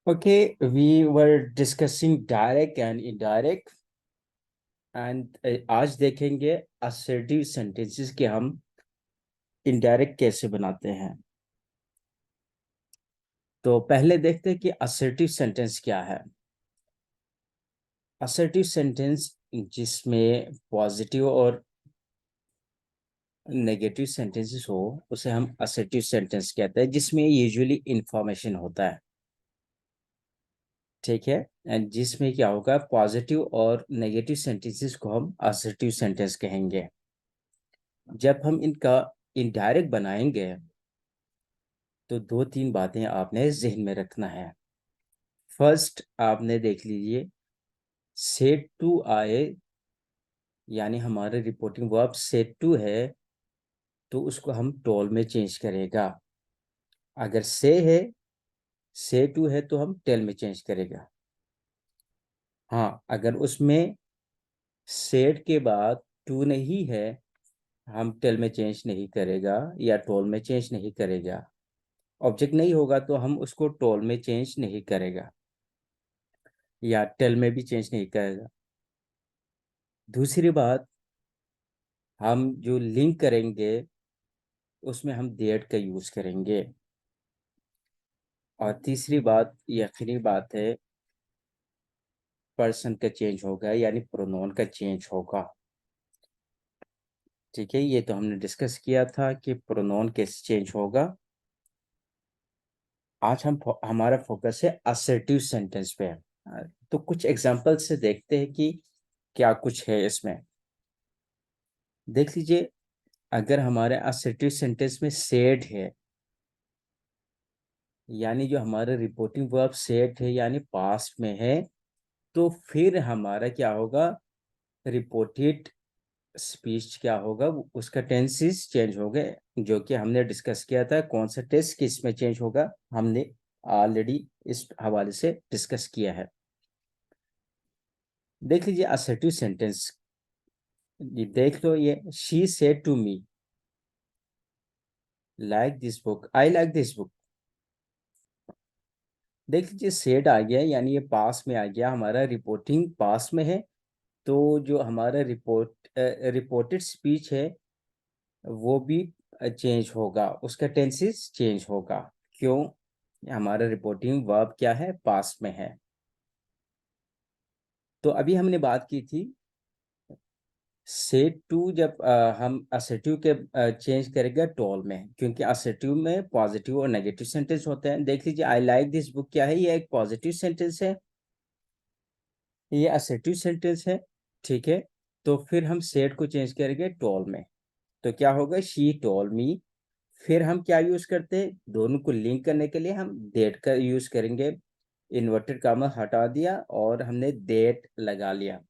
Okay, we were discussing direct and indirect and आज देखेंगे assertive sentences के हम indirect कैसे बनाते हैं। तो पहले देखते हैं कि assertive sentence क्या है। assertive sentence जिसमें पॉजिटिव और नेगेटिव सेंटेंसेस हो उसे हम assertive sentence कहते हैं, जिसमें यूजुअली इंफॉर्मेशन होता है। ठीक है, एंड जिसमें क्या होगा, पॉजिटिव और नेगेटिव सेंटेंसेस को हम assertive sentence कहेंगे। जब हम इनका इनडायरेक्ट बनाएंगे तो दो तीन बातें आपने जहन में रखना है। फर्स्ट आपने देख लीजिए, सेड टू आए यानी हमारे रिपोर्टिंग वर्ब सेड टू है तो उसको हम टोल में चेंज करेगा। अगर से टू है तो हम टेल में चेंज करेगा। हाँ, अगर उसमें सेड के बाद टू नहीं है, हम टेल में चेंज नहीं करेगा या टोल में चेंज नहीं करेगा। ऑब्जेक्ट नहीं होगा तो हम उसको टोल में चेंज नहीं करेगा या टेल में भी चेंज नहीं करेगा। दूसरी बात, हम जो लिंक करेंगे उसमें हम दैट का यूज करेंगे। और तीसरी बात, यकीनी बात है, पर्सन का चेंज होगा यानी प्रोनाउन का चेंज होगा। ठीक है, ये तो हमने डिस्कस किया था कि प्रोनाउन कैसे चेंज होगा। आज हमारा फोकस है असर्टिव सेंटेंस पे। तो कुछ एग्जांपल से देखते हैं कि क्या कुछ है इसमें। देख लीजिए, अगर हमारे असर्टिव सेंटेंस में सेड है यानी जो हमारा रिपोर्टिंग वर्ब सेड है यानी पास्ट में है, तो फिर हमारा क्या होगा, रिपोर्टेड स्पीच क्या होगा, उसका टेंसेस चेंज हो गए। जो कि हमने डिस्कस किया था, कौन सा टेंस किस में चेंज होगा, हमने ऑलरेडी इस हवाले से डिस्कस किया है। देख लीजिए असर्टिव सेंटेंस, ये देख लो, ये she said to me like this book, I like this book. देख लीजिए सेड आ गया यानी ये पास में आ गया, हमारा रिपोर्टिंग पास में है। तो जो हमारा रिपोर्टेड स्पीच है वो भी चेंज होगा, उसका टेंसेस चेंज होगा। क्यों? हमारा रिपोर्टिंग वर्ब क्या है, पास्ट में है। तो अभी हमने बात की थी सेड टू, जब हम असर्टिव के चेंज करेंगे टोल में, क्योंकि असर्टिव में पॉजिटिव और नेगेटिव सेंटेंस होते हैं। देख लीजिए आई लाइक दिस बुक क्या है, ये एक पॉजिटिव सेंटेंस है, ये असर्टिव सेंटेंस है। ठीक है, तो फिर हम सेड को चेंज करेंगे टोल में, तो क्या होगा, शी टोल मी। फिर हम क्या यूज करते हैं, दोनों को लिंक करने के लिए हम डेट का यूज करेंगे। इन्वर्टेड कामा हटा दिया और हमने डेट लगा लिया,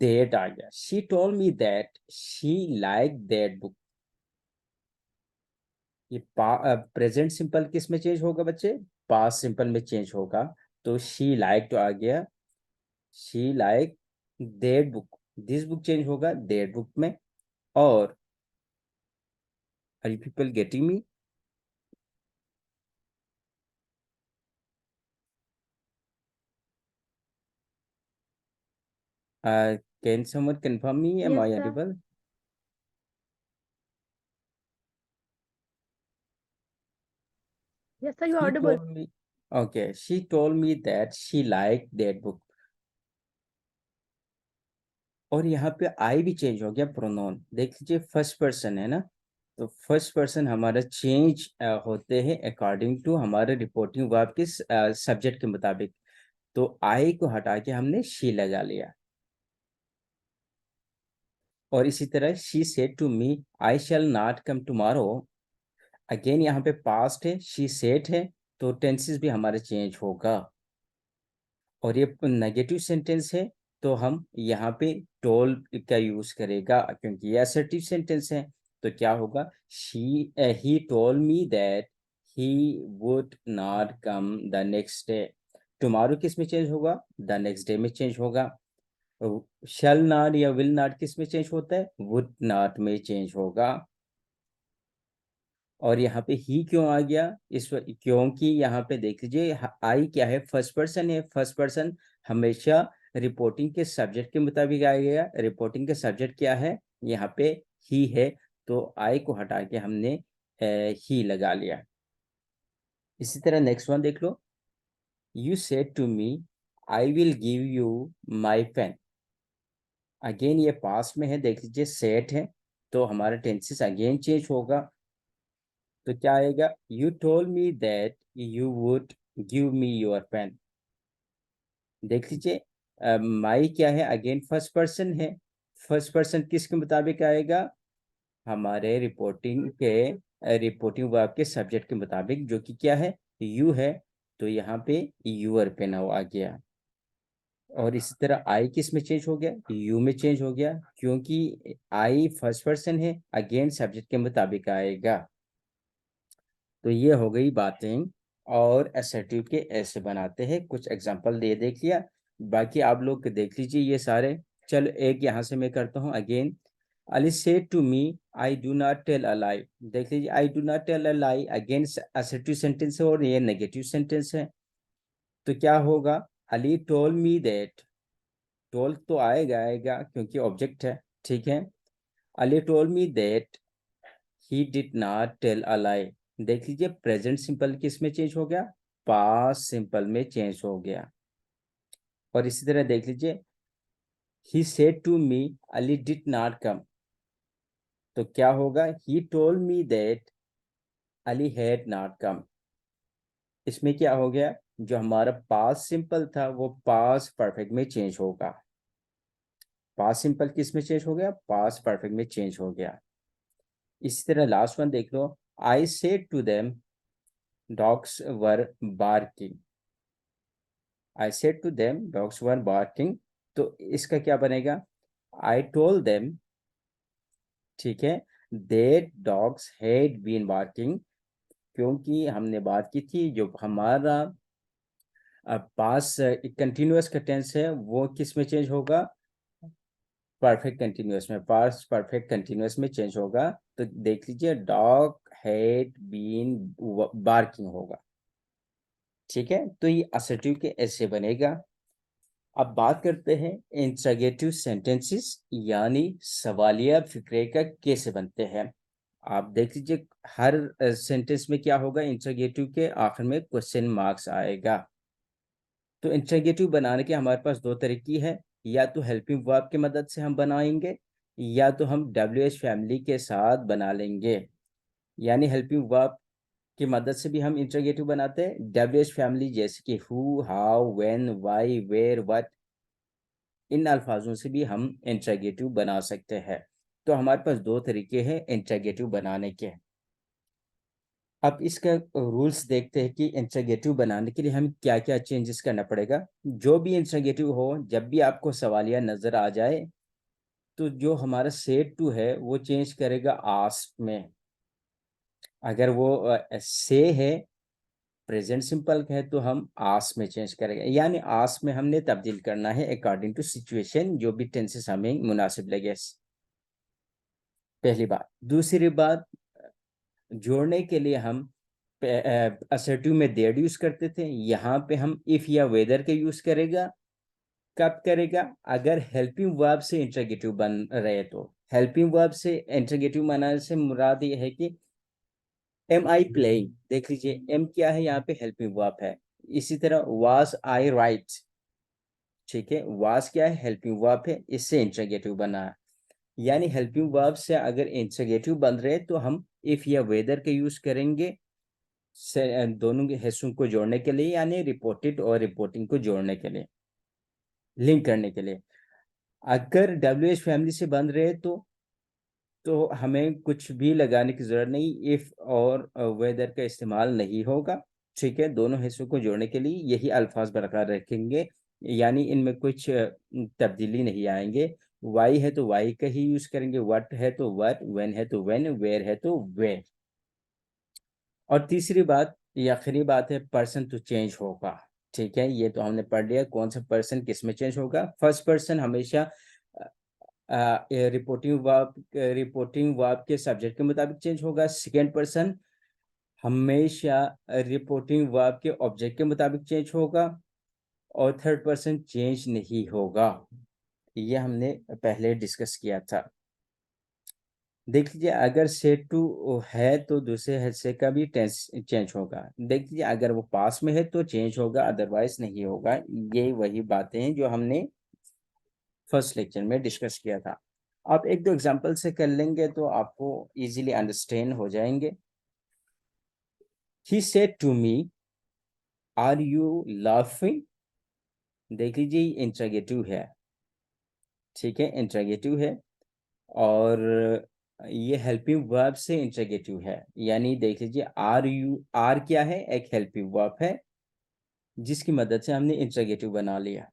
डेट आ गया। She told me that she like that book. ये प्रेजेंट सिंपल किस में चेंज होगा बच्चे, पास्ट सिंपल में चेंज होगा। तो शी लाइक तो आ गया, she like that book, this book change होगा दैट बुक में। और are you people getting me? Can someone confirm me? Am Yes, I sir. audible? Yes, sir, you're She audible. told me, okay, she told me that she liked that book. और यहाँ पे आई भी change हो गया pronoun. देख लीजिए first person है ना, तो फर्स्ट पर्सन हमारा चेंज होते हैं अकॉर्डिंग टू हमारे रिपोर्टिंग वर्ब के सब्जेक्ट के मुताबिक। तो आई को हटा के हमने शी लगा लिया। और इसी तरह she said to me I shall not come tomorrow. Again यहाँ पे पास्ट है, शी सेड है, तो टेंसेस भी हमारे चेंज होगा। और ये नेगेटिव सेंटेंस है तो हम यहाँ पे टोल का यूज करेगा, क्योंकि ये असर्टिव सेंटेंस है। तो क्या होगा, he told me that he would not come the next day. Tomorrow किस में चेंज होगा, द नेक्स्ट डे में चेंज होगा। शैल नॉट या विल नॉट किस में चेंज होता है, वुड नॉट में चेंज होगा। और यहाँ पे ही क्यों आ गया, क्योंकि यहाँ पे देख लीजिए आई क्या है, फर्स्ट पर्सन है। फर्स्ट पर्सन हमेशा रिपोर्टिंग के सब्जेक्ट के मुताबिक आएगा। रिपोर्टिंग के सब्जेक्ट क्या है, यहाँ पे ही है, तो आई को हटा के हमने ही लगा लिया। इसी तरह नेक्स्ट वन देख लो, you said to me I will give you my pen. Again ये पास्ट में है, देख लीजिए सेट है, तो हमारा टेंसेस अगेन चेंज होगा। तो क्या आएगा, you told me that you would give me your pen. देख लीजिए माई क्या है, अगेन फर्स्ट पर्सन है। फर्स्ट पर्सन किसके मुताबिक आएगा, हमारे रिपोर्टिंग वर्ब के सब्जेक्ट के मुताबिक, जो कि क्या है, यू है। तो यहाँ पे यूर पेन आ गया। और इसी तरह आई किस में चेंज हो गया, यू में चेंज हो गया, क्योंकि आई फर्स्ट पर्सन है, अगेन सब्जेक्ट के मुताबिक आएगा। तो ये हो गई बातें, और असर्टिव के ऐसे बनाते हैं। कुछ एग्जांपल देख लिया, बाकी आप लोग देख लीजिए ये सारे। चलो एक यहाँ से मैं करता हूँ again. Ali said to me I do not tell a lie. देख लीजिए I do not tell a lie again assertive sentence है और ये नेगेटिव सेंटेंस है। तो क्या होगा, Ali told me that. Told तो आएगा क्योंकि ऑब्जेक्ट है, ठीक है। Ali told me that he did not tell a lie. देख लीजिए प्रेजेंट सिंपल किस में चेंज हो गया, पास्ट सिंपल में चेंज हो गया। और इसी तरह देख लीजिए, he said to me Ali did not come. तो क्या होगा, he told me that Ali had not come. इसमें क्या हो गया, जो हमारा पास्ट सिंपल था वो पास्ट परफेक्ट में चेंज होगा। पास्ट सिंपल किस में चेंज हो गया, पास्ट परफेक्ट में चेंज हो गया। इसी तरह लास्ट वन देख लो, I said to them dogs were barking. I said to them dogs were barking. तो इसका क्या बनेगा, आई टोल्ड देम, ठीक है, that dogs had been barking. क्योंकि हमने बात की थी, जो हमारा पास कंटिन्यूअस का टेंस है वो किस में चेंज होगा, परफेक्ट कंटिन्यूअस में, पास्ट परफेक्ट कंटिन्यूअस में चेंज होगा। तो देख लीजिए डॉग हैड बीन बार्किंग होगा, ठीक है। तो ये असर्टिव के ऐसे बनेगा। अब बात करते हैं इंट्रोगेटिव सेंटेंसेस, यानी सवालिया फिक्रे का कैसे बनते हैं। आप देख लीजिए हर सेंटेंस में क्या होगा, इंट्रोगेटिव के आखिर में क्वेश्चन मार्क्स आएगा। तो इंट्रोगेटिव बनाने के हमारे पास दो तरीके हैं, या तो हेल्पिंग वर्ब की मदद से हम बनाएंगे, या तो हम WH फैमिली के साथ बना लेंगे। यानी हेल्पिंग वर्ब की मदद से भी हम इंट्रोगेटिव बनाते हैं, WH फैमिली जैसे कि who, how, when, why, where, what, इन अल्फाजों से भी हम इंट्रोगेटिव बना सकते हैं। तो हमारे पास दो तरीके हैं इंट्रोगेटिव बनाने के। अब इसका रूल्स देखते हैं कि इंट्रोगेटिव बनाने के लिए हम क्या क्या चेंजेस करना पड़ेगा। जो भी इंट्रोगेटिव हो, जब भी आपको सवालिया नजर आ जाए, तो जो हमारा सेड टू है वो चेंज करेगा आस्क में। अगर वो से है, प्रेजेंट सिंपल है, तो हम आस में चेंज करेंगे। यानी आस में हमने तब्दील करना है अकॉर्डिंग टू सिचुएशन, जो भी टेंसेस हमें मुनासिब लगे। पहली बात। दूसरी बात, जोड़ने के लिए हम असर्टिव में देयर यूज करते थे, यहाँ पे हम इफ या वेदर के यूज करेगा। कब करेगा, अगर हेल्पिंग वर्ब से इंट्रोगेटिव बन रहे। तो हेल्पिंग वर्ब से इंट्रोगेटिव बनाने से मुराद ये है कि एम आई प्लेइंग, देख लीजिए एम क्या है, यहाँ पे हेल्पिंग वर्ब है। इसी तरह वाज आई राइट, ठीक है, वाज क्या है, हेल्पिंग वर्ब है, इससे इंट्रोगेटिव बना है। यानी हेल्पिंग वर्ब से अगर इंट्रोगेटिव बन रहे तो हम इफ या वेदर के यूज करेंगे दोनों के हिस्सों को जोड़ने के लिए, यानी रिपोर्टेड और रिपोर्टिंग को जोड़ने के लिए, लिंक करने के लिए। अगर WH फैमिली से बन रहे तो हमें कुछ भी लगाने की जरूरत नहीं, इफ और वेदर का इस्तेमाल नहीं होगा, ठीक है। दोनों हिस्सों को जोड़ने के लिए यही अल्फाज बरकरार रखेंगे, यानी इनमें कुछ तब्दीली नहीं आएंगे। वाई है तो वाई का ही यूज करेंगे, वट है तो वट, वेन है तो वेन, वेयर है तो वेयर। और तीसरी बात, ये आखिरी बात है, पर्सन तो चेंज होगा, ठीक है। ये तो हमने पढ़ लिया कौन सा पर्सन किस में चेंज होगा। फर्स्ट पर्सन हमेशा रिपोर्टिंग वर्ब के सब्जेक्ट के मुताबिक चेंज होगा। सेकेंड पर्सन हमेशा रिपोर्टिंग वर्ब के ऑब्जेक्ट के मुताबिक चेंज होगा और थर्ड पर्सन चेंज नहीं होगा। ये हमने पहले डिस्कस किया था। देख लीजिए, अगर सेट टू है तो दूसरे हिस्से का भी टेंस चेंज होगा। देख लीजिए, अगर वो पास में है तो चेंज होगा, अदरवाइज नहीं होगा। ये वही बातें हैं जो हमने फर्स्ट लेक्चर में डिस्कस किया था। आप एक दो एग्जांपल से कर लेंगे तो आपको इजीली अंडरस्टैंड हो जाएंगे। He said to me, are you laughing? देख लीजिए, इंट्रोगेटिव है, ठीक है, इंट्रोगेटिव है। और ये हेल्पिंग वर्ब से इंट्रोगेटिव है, यानी देख लीजिए, आर यू, आर क्या है, एक हेल्पिंग वर्ब है जिसकी मदद से हमने इंट्रोगेटिव बना लिया।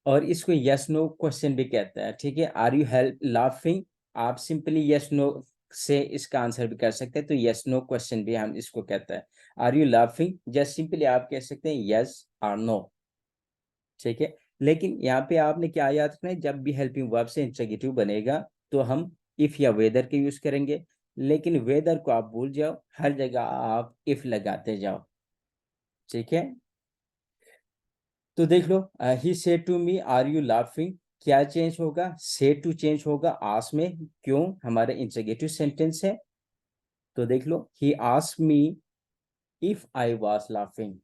और इसको यस नो क्वेश्चन भी कहता है, ठीक है। आर यू हेल्प लाफिंग, आप सिंपली यस नो से इसका आंसर भी कर सकते हैं, तो यस नो क्वेश्चन भी हम इसको कहते हैं। Are you laughing, just simply आप कह सकते हैं यस और नो, ठीक है। लेकिन यहाँ पे आपने क्या याद रखना है, जब भी हेल्पिंग वर्ब से इंट्रोगेटिव बनेगा तो हम इफ या वेदर के यूज करेंगे। लेकिन वेदर को आप भूल जाओ, हर जगह आप इफ लगाते जाओ, ठीक है। तो देख लो, he said to me are you laughing, क्या चेंज होगा, सेड टू चेंज होगा आस्क में, क्यों, हमारा इंट्रोगेटिव सेंटेंस है। तो देख लो, he ask me if I was laughing.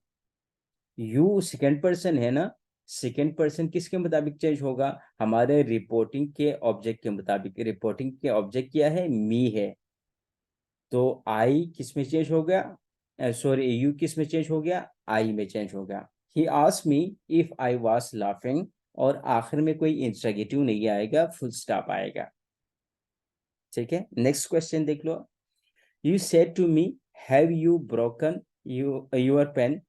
You second person है ना, सेकेंड पर्सन किसके मुताबिक चेंज होगा, हमारे रिपोर्टिंग के ऑब्जेक्ट के मुताबिक। रिपोर्टिंग के ऑब्जेक्ट क्या है, मी है, तो आई किस में चेंज हो गया, सॉरी, यू किस में चेंज हो गया, आई में चेंज हो गया। ही asked me if I was laughing, और आखिर में कोई इंट्रोगेटिव नहीं आएगा, फुल स्टॉप आएगा, ठीक है। नेक्स्ट क्वेश्चन देख लो, you said to me, have you broken your pen,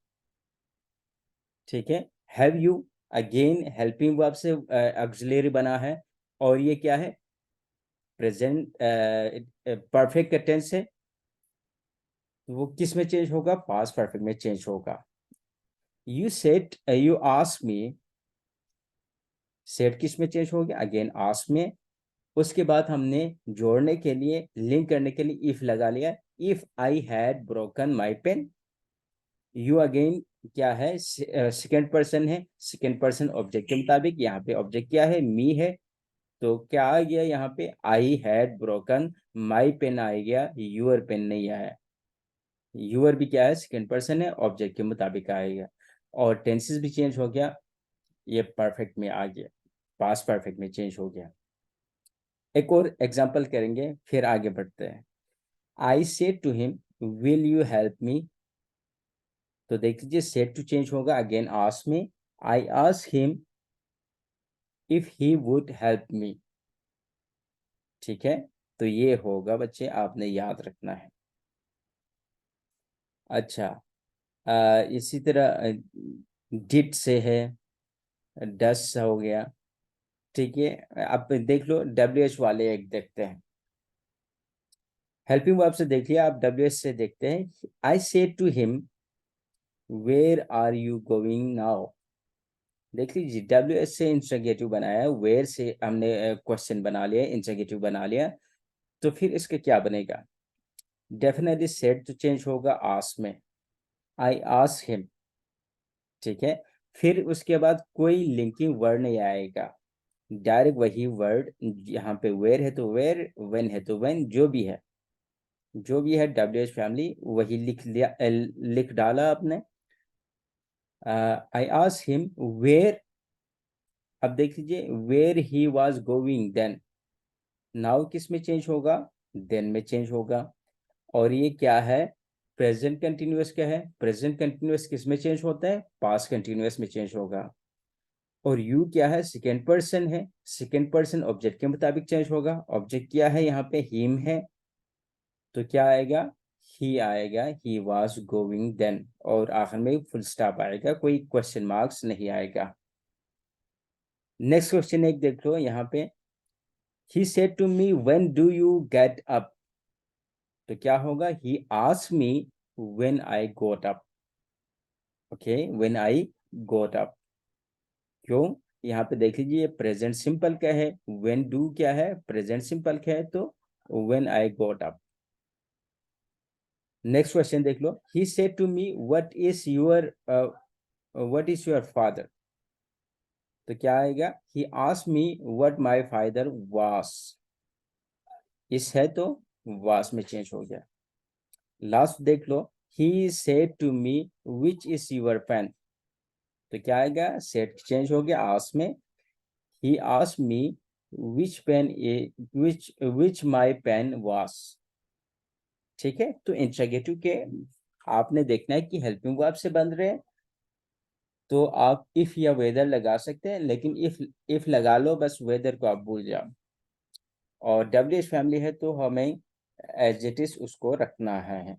ठीक है। Have you again helping verb से ऑक्सिलरी बना है, और ये क्या है, प्रेजेंट परफेक्ट टेंस है, तो वो किस में चेंज होगा, पास्ट परफेक्ट में चेंज होगा। You said, you ask me, said किस में चेंज हो गया, अगेन आस्क में। उसके बाद हमने जोड़ने के लिए, लिंक करने के लिए इफ लगा लिया, if I had broken my pen. You again क्या है, सेकेंड पर्सन है, सेकेंड पर्सन ऑब्जेक्ट के मुताबिक, यहाँ पे ऑब्जेक्ट क्या है, मी है, तो क्या आ गया यहाँ पे, I had broken my pen आ गया, यूअर पेन नहीं आया। यूअर भी क्या है, सेकेंड पर्सन है, ऑब्जेक्ट के मुताबिक आएगा। और टेंसेस भी चेंज हो गया, ये परफेक्ट में आ गया, पास्ट परफेक्ट में चेंज हो गया। एक और एग्जांपल करेंगे फिर आगे बढ़ते हैं। I said to him, will you help me? तो देख लीजिए, सेड टू चेंज होगा, अगेन आस्क में। I ask him if he would help me, ठीक है। तो ये होगा बच्चे, आपने याद रखना है। अच्छा, इसी तरह डिड से है, डस हो गया, ठीक है। अब देख लो, डब्ल्यू एच वाले एक देखते हैं। हेल्पिंग वर्ब से देखिए, आप डब्ल्यू एच से देखते हैं। I said to him, where are you going now? देख लीजिए, डब्ल्यू एच से इंट्रोगेटिव बनाया है, वेयर से हमने क्वेश्चन बना लिया, इंट्रोगेटिव बना लिया, तो फिर इसका क्या बनेगा, डेफिनेटली सेड तो चेंज होगा आस्क में, आई आस्क हिम, ठीक है। फिर उसके बाद कोई लिंकिंग वर्ड नहीं आएगा, डायरेक्ट वही वर्ड, यहाँ पे वेयर है तो वेयर, वेन है तो वेन, जो भी है डब्ल्यू एच फैमिली वही लिख लिया, लिख डाला आपने। आई आस्क हिम वेयर, अब देख लीजिए, where he was going then, now किस में चेंज होगा, देन में चेंज होगा। और ये क्या है, प्रेजेंट कंटिन्यूअस क्या है, प्रेजेंट कंटिन्यूअस किस में चेंज होता है, पास्ट कंटिन्यूअस में चेंज होगा। और यू क्या है, सेकेंड पर्सन है, सेकेंड पर्सन ऑब्जेक्ट के मुताबिक चेंज होगा। ऑब्जेक्ट क्या है, यहाँ पे हिम है, तो क्या आएगा, ही आएगा, ही वॉज गोइंग देन, और आखिर में फुल स्टॉप आएगा, कोई क्वेश्चन मार्क्स नहीं आएगा। नेक्स्ट क्वेश्चन एक देख लो यहाँ पे, he said to me when do you get up? तो क्या होगा, he asked me when I got up, okay, when I got up. क्यों, यहाँ पे देख लीजिए, प्रेजेंट सिंपल क्या है, व्हेन डू क्या है, प्रेजेंट सिंपल क्या है, तो when I got up. Next question देख लो, he said to me what is your father. तो क्या आएगा, he asked me what my father was. इस है तो वाज में चेंज हो गया। लास्ट देख लो, he said to me which is your pen. तो क्या आएगा, सेड चेंज हो गया आस्क में, he asked me which pen which my pen was. ठीक है, तो इंट्रोगेटिव के आपने देखना है कि हेल्पिंग वर्ब से बन रहे हैं, तो आप इफ या वेदर लगा सकते हैं, लेकिन इफ लगा लो बस, वेदर को आप भूल जाओ। और डब्ल्यूएच फैमिली है तो हमें एज इट इज उसको रखना है।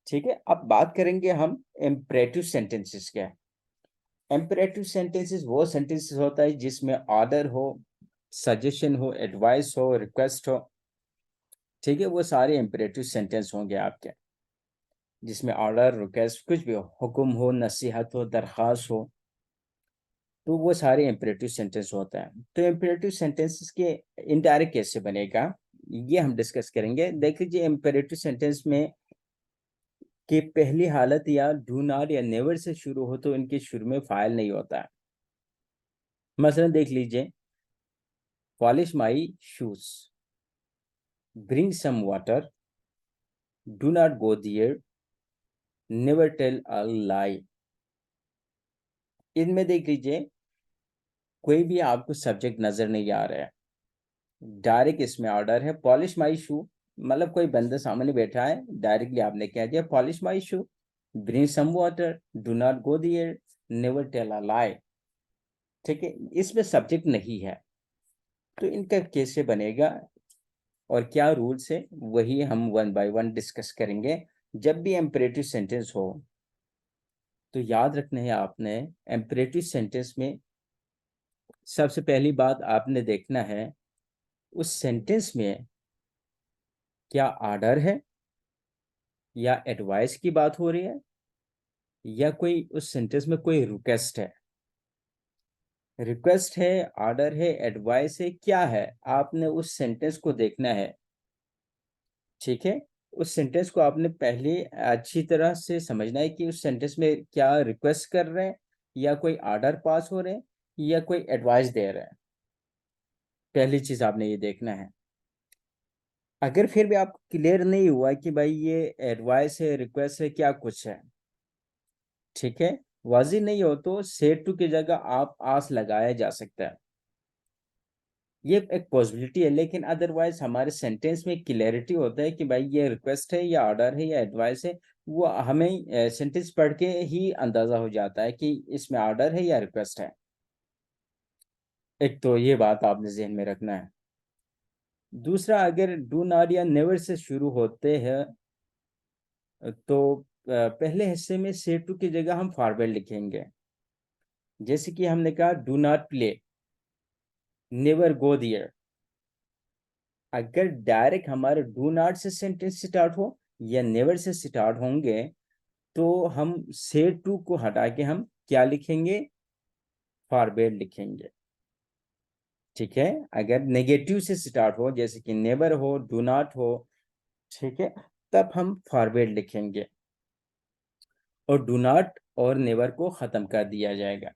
ठीक है, अब बात करेंगे हम इम्परेटिव सेंटेंसेस के। इम्परेटिव सेंटेंसेस वो सेंटेंसेस होता है जिसमें ऑर्डर हो, सजेशन हो, एडवाइस हो, रिक्वेस्ट हो। ठीक है, वो सारे इम्परेटिव सेंटेंस होंगे आपके, जिसमें ऑर्डर, रिक्वेस्ट, कुछ भी हो, हुक्म हो, नसीहत हो, दरख्वास्त हो, तो वो सारे इम्परेटिव सेंटेंस होता है। तो इम्परेटिव सेंटेंसेस के इनडायरेक्ट कैसे बनेगा, ये हम डिस्कस करेंगे। देख लीजिए, इम्परेटिव सेंटेंस में कि पहली हालत या डू नॉट या नेवर से शुरू हो तो इनके शुरू में फाइल नहीं होता है। मसलन देख लीजिए, polish my shoes, bring some water, do not go there, never tell a lie. इनमें देख लीजिए, कोई भी आपको सब्जेक्ट नजर नहीं आ रहा है, डायरेक्ट इसमें ऑर्डर है पॉलिश माई शू। मतलब कोई बंदा सामने बैठा है, डायरेक्टली आपने कह दिया polish my shoe, bring some water, do not go there, never tell a lie. ठीक है, इसमें सब्जेक्ट नहीं है, तो इनका कैसे बनेगा और क्या रूल्स है, वही हम वन बाय वन डिस्कस करेंगे। जब भी एम्परेटिव सेंटेंस हो तो याद रखना है आपने, एम्परेटिव सेंटेंस में सबसे पहली बात आपने देखना है, उस सेंटेंस में क्या ऑर्डर है या एडवाइस की बात हो रही है, या कोई उस सेंटेंस में कोई रिक्वेस्ट है। रिक्वेस्ट है, ऑर्डर है, एडवाइस है, क्या है, आपने उस सेंटेंस को देखना है। ठीक है, उस सेंटेंस को आपने पहले अच्छी तरह से समझना है कि उस सेंटेंस में क्या रिक्वेस्ट कर रहे हैं, या कोई ऑर्डर पास हो रहे हैं, या कोई एडवाइस दे रहे हैं। पहली चीज आपने ये देखना है। अगर फिर भी आपको क्लियर नहीं हुआ कि भाई ये एडवाइस है, रिक्वेस्ट है, क्या कुछ है, ठीक है, वाजी नहीं हो तो सेड टू की जगह आप आस लगाया जा सकता है, ये एक पॉसिबिलिटी है। लेकिन अदरवाइज हमारे सेंटेंस में क्लैरिटी होता है कि भाई ये रिक्वेस्ट है या ऑर्डर है या एडवाइस है, वो हमें सेंटेंस पढ़ के ही अंदाजा हो जाता है कि इसमें ऑर्डर है या रिक्वेस्ट है। एक तो ये बात आपने जहन में रखना है। दूसरा, अगर डू नॉट या नेवर से शुरू होते हैं तो पहले हिस्से में से टू की जगह हम फॉरवर्ड लिखेंगे। जैसे कि हमने कहा do not play, never go there. अगर डायरेक्ट हमारे डू नॉट से सेंटेंस स्टार्ट हो या नेवर से स्टार्ट होंगे, तो हम से टू को हटा के हम क्या लिखेंगे, फॉरवर्ड लिखेंगे। ठीक है, अगर नेगेटिव से स्टार्ट हो जैसे कि नेवर हो, डू नॉट हो, ठीक है, तब हम फॉरवर्ड लिखेंगे और डू नॉट और नेवर को खत्म कर दिया जाएगा।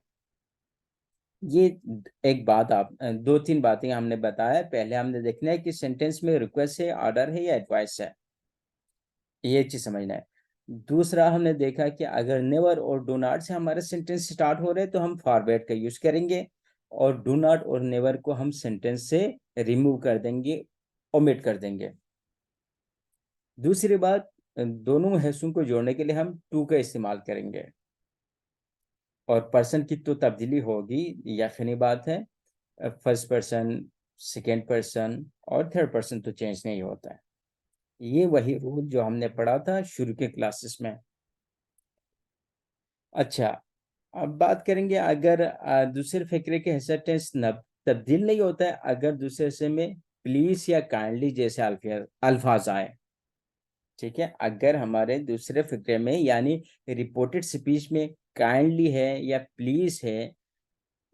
ये एक बात, आप दो तीन बातें हमने बताया। पहले हमने देखना है कि सेंटेंस में रिक्वेस्ट है, ऑर्डर है या एडवाइस है, ये चीज समझना है। दूसरा, हमने देखा कि अगर नेवर और डू नॉट से हमारे सेंटेंस स्टार्ट हो रहे हैं तो हम फॉरवर्ड का यूज करेंगे, और डू नॉट और नेवर को हम सेंटेंस से रिमूव कर देंगे, ओमिट कर देंगे। दूसरी बात, दोनों हिस्सों को जोड़ने के लिए हम टू का इस्तेमाल करेंगे, और पर्सन की तो तब्दीली होगी, यकीनी बात है। फर्स्ट पर्सन, सेकेंड पर्सन और थर्ड पर्सन तो चेंज नहीं होता है। ये वही रूल जो हमने पढ़ा था शुरू के क्लासेस में। अच्छा, अब बात करेंगे, अगर दूसरे फिक्रे के हिस्सा टेंस तब्दील नहीं होता है, अगर दूसरे हिस्से में प्लीज या काइंडली जैसे अल्फाज आए। ठीक है, अगर हमारे दूसरे फिक्रे में यानी रिपोर्टेड स्पीच में काइंडली है या प्लीज है,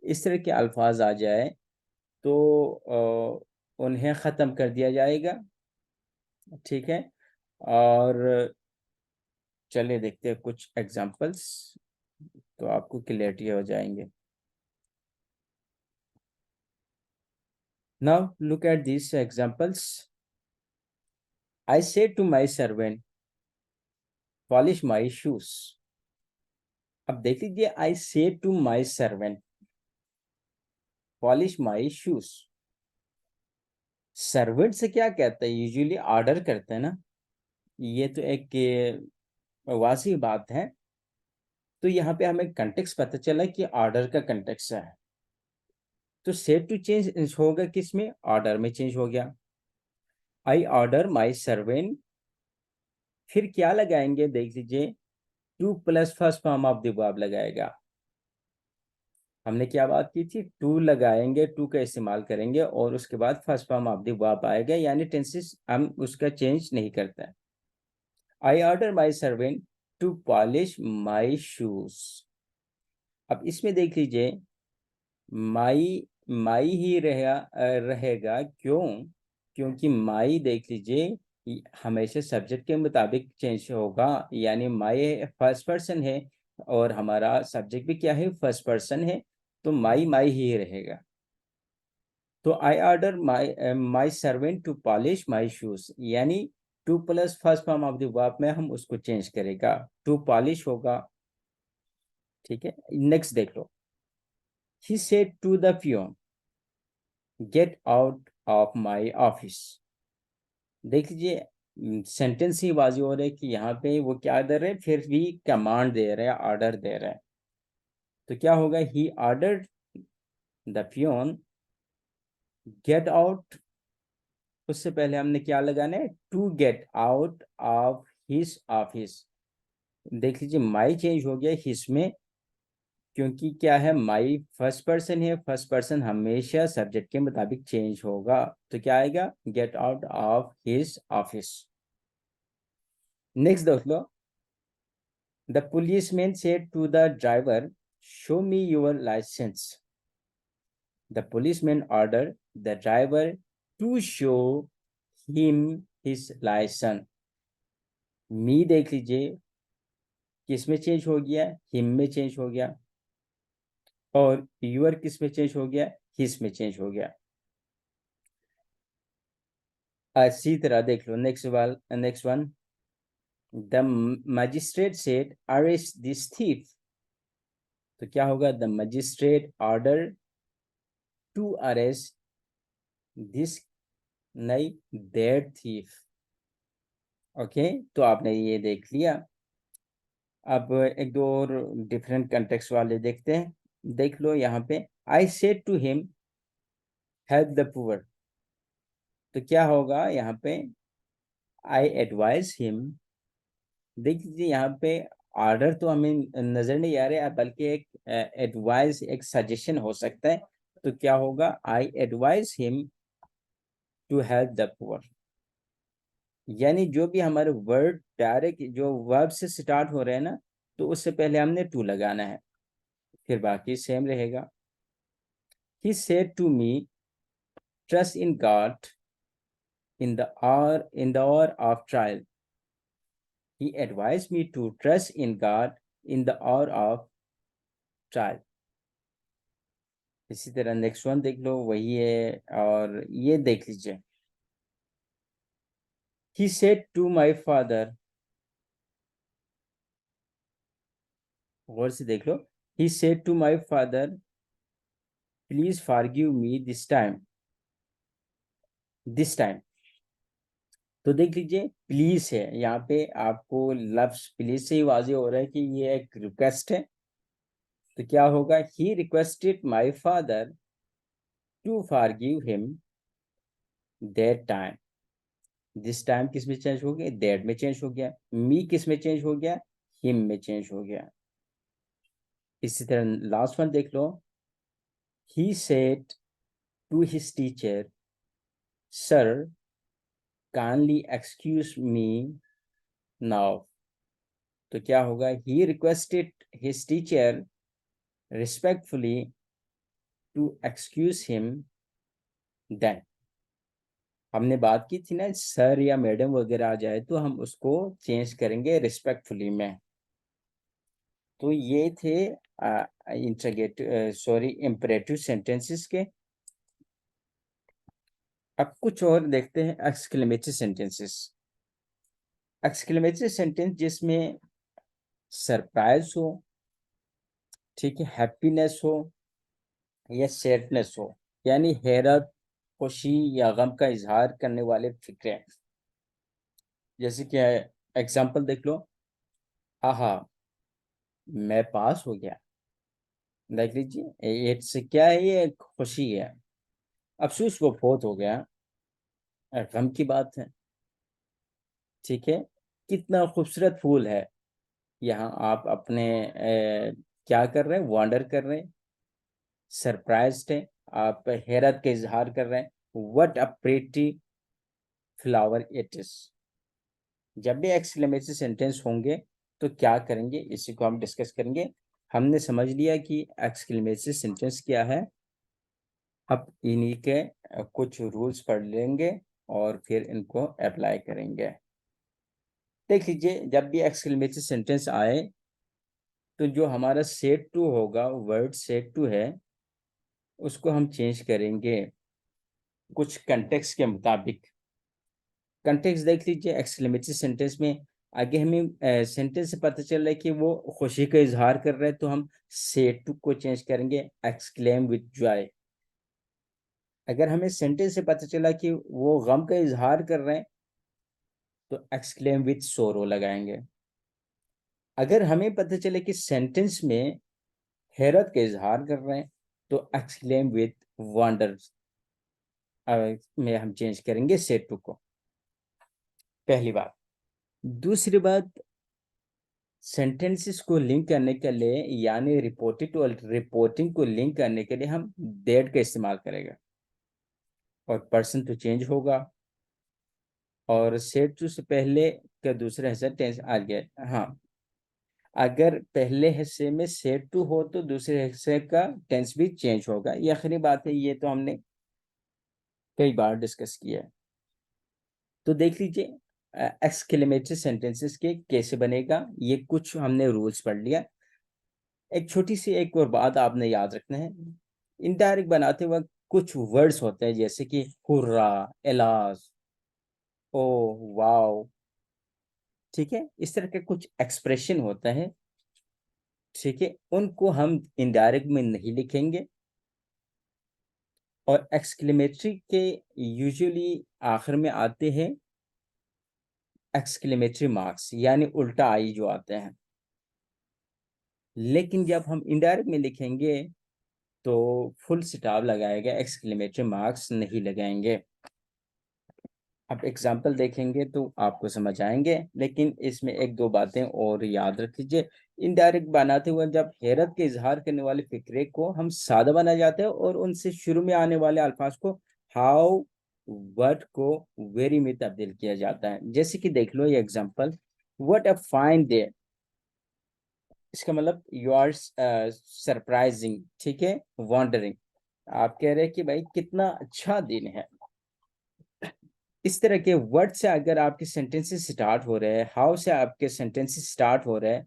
इस तरह के अल्फाज आ जाए, तो उन्हें ख़त्म कर दिया जाएगा। ठीक है, और चलिए देखते हैं कुछ एग्जांपल्स, तो आपको क्लियरिटी हो जाएंगे। Now look at this examples. I say to my servant polish my shoes. अब देख लीजिए, I say to my servant polish my shoes. Servant से क्या कहते हैं, यूजुअली ऑर्डर करते हैं ना, ये तो एक वासी बात है। तो यहाँ पे हमें कंटेक्स्ट पता चला कि ऑर्डर का कंटेक्स्ट है। तो सेट टू चेंज होगा किसमें, ऑर्डर में चेंज हो गया। आई ऑर्डर माई सर्वेंट, फिर क्या लगाएंगे देख लीजिए, to plus first form of the verb लगाएगा। हमने क्या बात की थी, टू लगाएंगे, टू का इस्तेमाल करेंगे और उसके बाद first form of the verb आएगा, यानी टेंसेस हम उसका चेंज नहीं करते हैं। I order my servant to polish my shoes. अब इसमें देख लीजिए, माई माई ही रहेगा, क्यों? क्योंकि माई देख लीजिए हमेशा सब्जेक्ट के मुताबिक चेंज होगा, यानी माई फर्स्ट पर्सन है और हमारा सब्जेक्ट भी क्या है, फर्स्ट पर्सन है, तो माई माई ही रहेगा। तो I order my servant to polish my shoes, यानी to plus first form of the verb में हम उसको चेंज करेगा, टू पॉलिश होगा। ठीक है, नेक्स्ट देख लो। He said to the peon get out of my office. देख लीजिए सेंटेंस ही वाजी हो रहा है कि यहाँ पे वो क्या दे रहे हैं, फिर भी कमांड दे रहे हैं, ऑर्डर दे रहे हैं। तो क्या होगा, he ordered the peon get out. उससे पहले हमने क्या लगाना है, to get out of his office. देख लीजिए माई चेंज हो गया हिज में, क्योंकि क्या है, माई फर्स्ट पर्सन है, फर्स्ट पर्सन हमेशा सब्जेक्ट के मुताबिक चेंज होगा। तो क्या आएगा, get out of his office. Next देख लो। The policeman said to the driver show me your licence. The policeman order the driver to show him his licence. Me देख लीजिए किस में चेंज हो गया, हिम में चेंज हो गया, और यूर किस में चेंज हो गया, हिस में चेंज हो गया। इसी तरह देख लो next one. The magistrate said arrest this thief. तो क्या होगा, the magistrate order to arrest this, नहीं, दैट थीफ। ओके, तो आपने ये देख लिया। अब एक दो और डिफरेंट कंटेक्स्ट वाले देखते हैं। देख लो यहाँ पे, I said to him help the poor. तो क्या होगा यहाँ पे, आई एडवाइज हिम। देख लीजिए यहाँ पे ऑर्डर तो हमें नजर नहीं आ रहा, बल्कि एक एडवाइस, एक सजेशन हो सकता है। तो क्या होगा, I advise him to help the poor. यानी जो भी हमारे वर्ड डायरेक्ट जो वर्ब से स्टार्ट हो रहे हैं ना, तो उससे पहले हमने टू लगाना है, फिर बाकी सेम रहेगा। He said to me trust in God in the hour of trial. He advised me to trust in God in the hour of trial. इसी तरह नेक्स्ट वन देख लो, वही है, और ये देख लीजिए। He said to my father, गौर से देख लो। He said to my father, please forgive me this time. This time. तो देख लीजिए प्लीज है यहाँ पे, आपको लफ्ज प्लीज से ही वाजे हो रहा है कि ये एक रिक्वेस्ट है। तो क्या होगा, he requested my father to forgive him that time. This time किस में चेंज हो गया, दैट में चेंज हो गया। मी किस में चेंज हो गया, हिम में चेंज हो गया। इसी तरह लास्ट वन देख लो। He said to his teacher, sir kindly excuse me now. तो क्या होगा, he requested his teacher respectfully to excuse him then. हमने बात की थी ना, सर या मैडम वगैरह आ जाए तो हम उसको चेंज करेंगे रिस्पेक्टफुली में। तो ये थे इंटरगेटिव सॉरी इम्परेटिव सेंटेंसेस के। अब कुछ और देखते हैं एक्सक्लेमेटरी सेंटेंसेस। एक्सक्लेमेटरी सेंटेंस जिसमें सरप्राइज हो, ठीक है, हैप्पीनेस हो या सैडनेस हो, यानी हैरत, खुशी या गम का इजहार करने वाले फिक्रे। जैसे कि एग्जाम्पल देख लो, आहा मैं पास हो गया। देख लीजिए, ये क्या है, ये खुशी है। अफसोस वो फौत हो गया, गम की बात है। ठीक है, कितना खूबसूरत फूल है। यहाँ आप अपने क्या कर रहे हैं, वॉन्डर कर रहे हैं, सरप्राइज्ड है, आप हैरत का इजहार कर रहे हैं। What a pretty flower it is. जब भी एक्सक्लेमेटरी सेंटेंस होंगे तो क्या करेंगे, इसी को हम डिस्कस करेंगे। हमने समझ लिया कि एक्सक्लेमेटरी सेंटेंस क्या है। अब इन्हीं के कुछ रूल्स पढ़ लेंगे और फिर इनको अप्लाई करेंगे। देख लीजिए, जब भी एक्सक्लेमेटरी सेंटेंस आए तो जो हमारा सेट टू होगा, वर्ड सेट टू है, उसको हम चेंज करेंगे कुछ कंटेक्स्ट के मुताबिक। कंटेक्स्ट देख लीजिए, एक्सक्लेमेटरी सेंटेंस में आगे हमें सेंटेंस से पता चल रहा है कि वो खुशी का इजहार कर रहे हैं, तो हम सेट टू को चेंज करेंगे एक्सक्लेम विद जॉय। अगर हमें सेंटेंस से पता चला कि वो गम का इजहार कर रहे हैं तो एक्सक्लेम विद सोरो लगाएंगे। अगर हमें पता चले कि सेंटेंस में हैरत का इजहार कर रहे हैं तो एक्सक्लेम विद वंडर में हम चेंज करेंगे सेट टू को। पहली बात। दूसरी बात, सेंटेंसेस को लिंक करने के लिए, यानी रिपोर्टेड और रिपोर्टिंग को लिंक करने के लिए हम दैट का इस्तेमाल करेंगे, और पर्सन तो चेंज होगा, और सेट टू से पहले का दूसरा हिस्सा टेंस आ गया। हाँ, अगर पहले हिस्से में सेट टू हो तो दूसरे हिस्से का टेंस भी चेंज होगा। ये आखिरी बात है, ये तो हमने कई बार डिस्कस किया है। तो देख लीजिए एक्सक्लेमेटरी सेंटेंसेस के कैसे बनेगा, ये कुछ हमने रूल्स पढ़ लिया। एक छोटी सी एक और बात आपने याद रखना है, इनडायरेक्ट बनाते वक्त कुछ वर्ड्स होते हैं जैसे कि हुर्रा, एलास, ओ, वाओ, ठीक है, इस तरह के कुछ एक्सप्रेशन होता है, ठीक है, उनको हम इनडायरेक्ट में नहीं लिखेंगे। और एक्सक्लेमेटरी के यूजुअली आखिर में आते हैं एक्सक्लेमेटरी मार्क्स, यानी उल्टा आई जो आते हैं। लेकिन जब हम इनडायरेक्ट में लिखेंगे तो फुल स्टॉप लगाएगा, एक्सक्लेमेटरी मार्क्स नहीं लगाएंगे। अब एग्जाम्पल देखेंगे तो आपको समझ आएंगे, लेकिन इसमें एक दो बातें और याद रख लीजिए। इनडायरेक्ट बनाते हुए जब हैरत के इजहार करने वाले फिक्रे को हम सादा बना जाते हैं और उनसे शुरू में आने वाले अल्फाज को हाउ, व्हाट को वेरी में तब्दील किया जाता है। जैसे कि देख लो ये example, what a fine day, इसका मतलब यू आर सरप्राइजिंग, ठीक है, वॉन्डरिंग। आप कह रहे हैं कि भाई कितना अच्छा दिन है। इस तरह के वर्ड से अगर आपके सेंटेंसेस स्टार्ट हो रहे हैं, हाउ से आपके सेंटेंसेस स्टार्ट हो रहे हैं,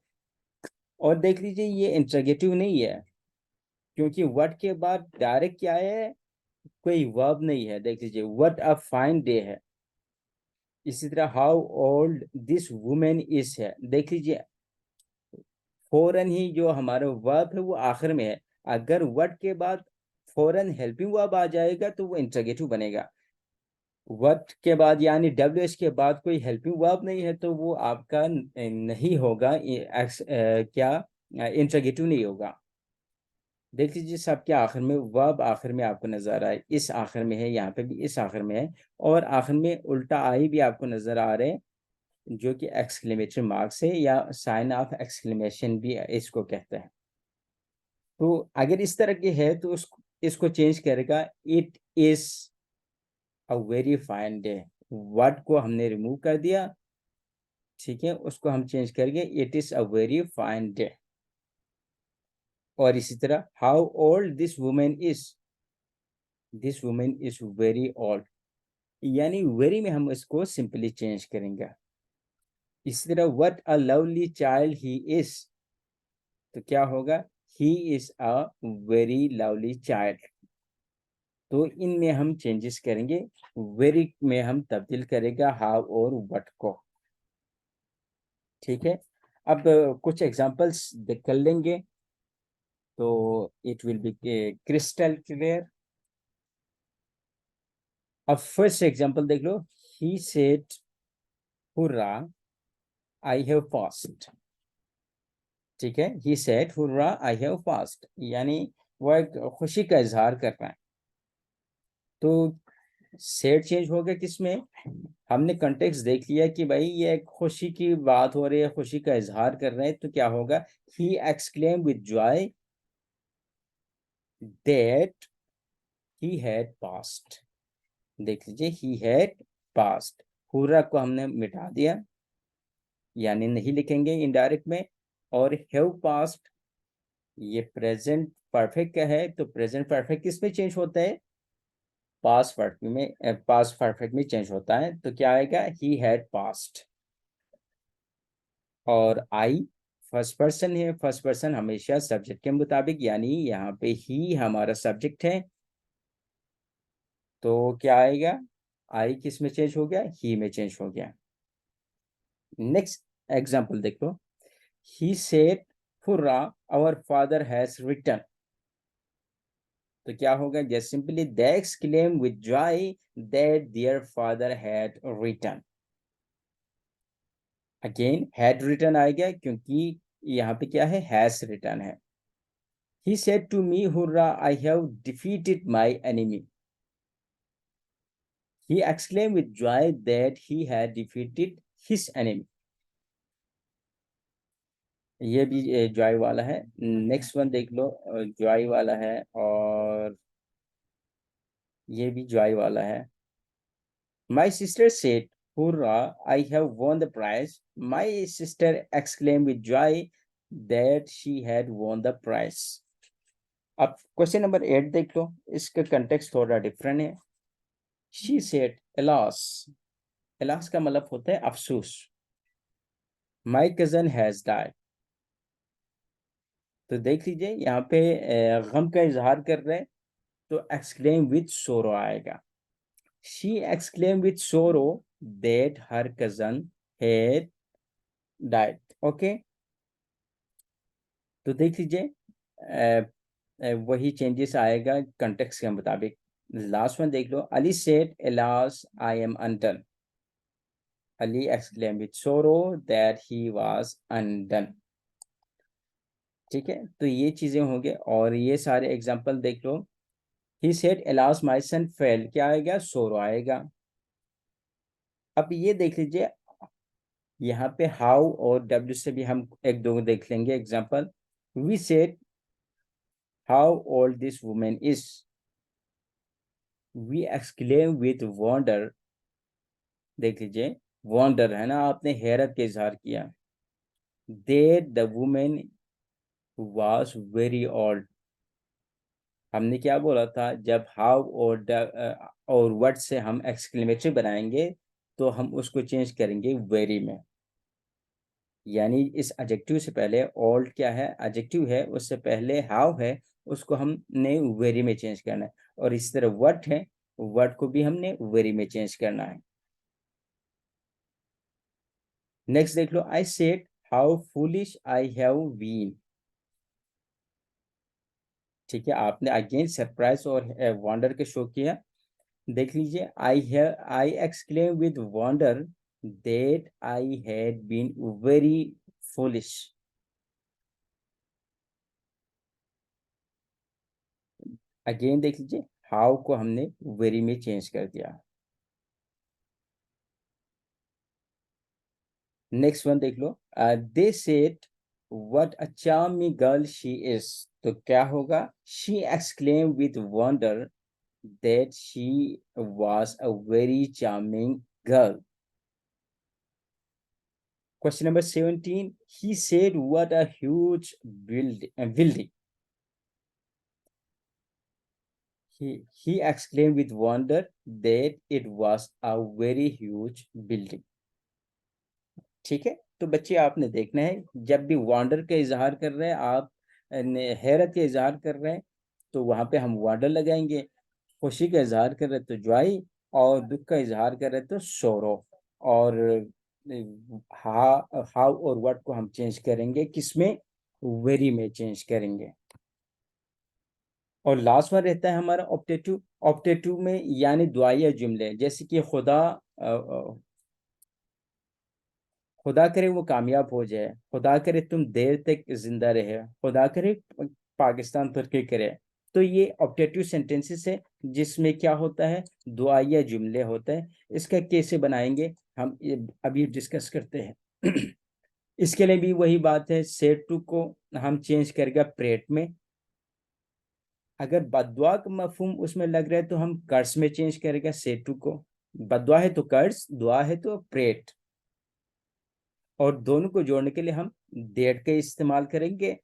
और देख लीजिए ये इंटरोगेटिव नहीं है, क्योंकि वर्ड के बाद डायरेक्ट क्या है, कोई वर्ब नहीं है। देख लीजिए, व्हाट अ फाइन डे है। इसी तरह how old this women is है। देख लीजिए, फौरन ही जो हमारा वर्ब है वो आखिर में है। अगर वर्ड के बाद फौरन हेल्पिंग वर्ब आ जाएगा तो वो इंटरोगेटिव बनेगा। वर्ब के बाद यानी डब्ल्यू एच के बाद कोई हेल्पिंग वर्ब नहीं है तो वो आपका नहीं होगा, क्या, इंटरोगेटिव नहीं होगा। देख लीजिए, सबके आखिर में वर्ब आखिर में आपको नजर आए, इस आखिर में है, यहाँ पे भी इस आखिर में है, और आखिर में उल्टा आई भी आपको नजर आ रहे हैं, जो कि एक्सक्लेमेटरी मार्क्स है या साइन ऑफ एक्सक्लेमेशन भी इसको कहते हैं। तो अगर इस तरह के है तो इसको चेंज करेगा, it is a very fine day. Word को हमने रिमूव कर दिया, ठीक है, उसको हम चेंज करेंगे, it is a very fine day. और इसी तरह how old this women is, this women is very old. यानी वेरी में हम इसको सिंपली चेंज करेंगे। इसी तरह what a lovely child he is, तो क्या होगा, he is a very lovely child. तो इनमें हम चेंजेस करेंगे, वेरी में हम तब्दील करेगा हाउ और व्हाट को। ठीक है, अब कुछ एग्जांपल्स देख कर लेंगे तो it will be crystal clear. अब फर्स्ट एग्जांपल देख लो, he said hurrah I have passed. ठीक है, he said hurrah I have passed, यानी वह एक खुशी का इजहार कर रहा है। तो सेड चेंज हो गया किसमें, हमने कंटेक्स्ट देख लिया कि भाई ये एक खुशी की बात हो रही है, खुशी का इजहार कर रहे हैं, तो क्या होगा, he exclaim with joy that he had passed. देख लीजिए, ही हैड पास्ड, हुर्रा को हमने मिटा दिया, यानी नहीं लिखेंगे इनडायरेक्ट में। और हैव पास्ड, ये प्रेजेंट परफेक्ट का है, तो प्रेजेंट परफेक्ट किस में चेंज होता है, पास्ट परफेक्ट में, पास्ट परफेक्ट में चेंज होता है, तो क्या आएगा, ही हैड पास्ड। और आई फर्स्ट पर्सन है, फर्स्ट पर्सन हमेशा सब्जेक्ट के मुताबिक, यानी यहाँ पे ही हमारा सब्जेक्ट है, तो क्या आएगा, आई किस में चेंज हो गया, ही में चेंज हो गया। नेक्स्ट एग्जांपल देखो, he said hurray our father has return, तो क्या होगा, just simply they exclaim with joy that their father had return. Again had return आएगा क्योंकि यहाँ पे क्या है, हैज रिटर्न है। He said to me, Hurrah, I have defeated my enemy. He exclaimed with joy that he had defeated his enemy. ये भी Joy वाला है। नेक्स्ट वन देख लो, जॉय वाला है, और ये भी जॉय वाला है। My sister said, Hurrah, I have won the prize. My sister exclaimed with joy that she had won the prize. अब क्वेश्चन नंबर 8 देख लो, इसका कंटेक्स्ट थोड़ा डिफरेंट है। She said, alas, alas का मतलब होता है अफसोस। My cousin has died, तो देख लीजिए यहाँ पे गम का इजहार कर रहे हैं, तो एक्सक्लेम विद सोरो आएगा। She exclaim with sorrow that her cousin had died. Okay, तो देख लीजिए वही चेंजेस आएगा कंटेक्स्ट के मुताबिक। लास्ट वन देख लो, Ali said alas I am undone. Ali exclaim with sorrow that he was undone. ठीक है, तो ये चीजें होंगे, और ये सारे एग्जांपल देख लो। He said alas my son fail, क्या आएगा, सोरो आएगा। अब ये देख लीजिए, यहाँ पे हाउ और डब्ल्यू से भी हम एक दो देख लेंगे example. We said how old this women is, we exclaim with wonder. देख लीजिए, वंडर है ना, आपने हैरत का इजहार किया। That the women was very old, हमने क्या बोला था, जब हाउ और व्हाट से हम एक्सक्लेमेटरी बनाएंगे तो हम उसको चेंज करेंगे वेरी में। यानी इस एडजेक्टिव से पहले ओल्ड क्या है, एडजेक्टिव है, उससे पहले हाउ है, उसको हमने वेरी में चेंज करना है। और इस तरह व्हाट है, व्हाट को भी हमने वेरी में चेंज करना है। नेक्स्ट देख लो, I said how foolish I have been. ठीक है, आपने अगेन सरप्राइज और वंडर के शो किया। देख लीजिए, I exclaim with wonder that I had been very foolish. Again देख लीजिए, हाउ को हमने वेरी में चेंज कर दिया। नेक्स्ट वन देख लो, they said what a charming girl she is, तो क्या होगा, she exclaim with wonder that she was a very charming girl. Question number 17. He said, what a huge building. he exclaimed with wonder that it was a very huge building. ठीक है, तो बच्चे आपने देखना है, जब भी वंडर का इजहार कर रहे हैं आप, हैरत का इजहार कर रहे हैं तो वहां पे हम वंडर लगाएंगे, खुशी का इजहार कर रहे हैं तो जॉय, और दुख का इजहार कर रहे हैं तो सोरो। और हाउ और व्हाट को हम चेंज करेंगे, किसमें, वेरी में चेंज करेंगे। और लास्ट वन रहता है हमारा ऑप्टेटिव। ऑप्टेटिव में यानी दुआया जुमले, जैसे कि खुदा करे वो कामयाब हो जाए, खुदा करे तुम देर तक जिंदा रहे, खुदा करे पाकिस्तान तरक्की करे। तो ये ऑप्टेटिव सेंटेंसेस है जिसमें क्या होता है, दुआया जुमले होते हैं। इसका कैसे बनाएंगे हम अभी डिस्कस करते हैं। इसके लिए भी वही बात है, सेड टू को हम चेंज करेगा प्रेट में। अगर बददुआ का मफहूम उसमें लग रहा है तो हम कर्ज में चेंज करेगा सेड टू को। बददुआ है तो कर्ज, दुआ है तो प्रेट, और दोनों को जोड़ने के लिए हम डेट का इस्तेमाल करेंगे।